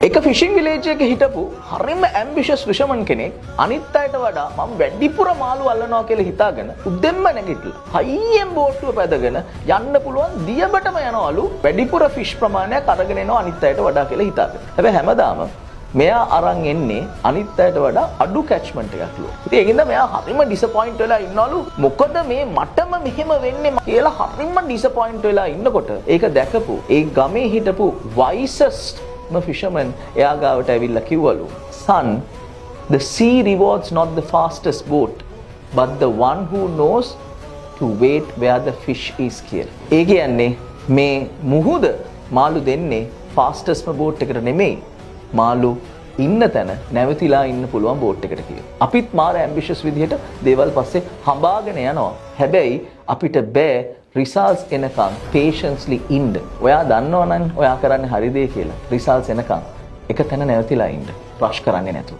එක ෆිෂිං විලේජ් එකක හිටපු හරිම ඇම්බිෂස් ෆිෂර්මන් කෙනෙක් අනිත් අයට වඩා මම වැඩිපුර මාළු අල්ලනවා කියලා හිතාගෙන උදෙන්ම නැගිටලා හයියෙන් බෝට්ටුව පැදගෙන යන්න පුළුවන් දියබටම යනවලු වැඩිපුර ෆිෂ් ප්‍රමාණයක් අරගෙන එනවා අනිත් අයට වඩා කියලා හිතාගෙන. හැබැයි හැමදාම මෙයා අරන් එන්නේ අනිත් අයට වඩා අඩු කැච්මන්ට් එකක්ලු. ඉතින් ඒකින්ද මෙයා හරිම ඩිසපොයින්ට් වෙලා ඉන්නවලු. මොකද මේ මටම මෙහෙම වෙන්නේ කියලා හරිම ඩිසපොයින්ට් වෙලා ඉන්නකොට ඒක දැකපු ඒ ගමේ හිටපු wisest fisherman එයා ගාවට ඇවිල්ලා කිව්වලු, son, the sea rewards not the fastest boat but the one who knows to wait where the fish is කියලා. ඒ කියන්නේ මේ මුහුද මාළු දෙන්නේ fastest boat එකට නෙමෙයි, මාළු ඉන්න තැන නැවතිලා ඉන්න පුළුවන් බෝට් එකට කියලා. අපිත් මාර ඇම්බිෂස් විදිහට දේවල් පස්සේ හඹාගෙන යනවා. හැබැයි අපිට බෑ results එනකන් patiently ඉන්න. ඔයා දන්නවනම් ඔයා කරන්නේ හරි දේ කියලා. results එනකන් එක තැන නැවතිලා ඉන්න. rush කරන්නේ නැතුව.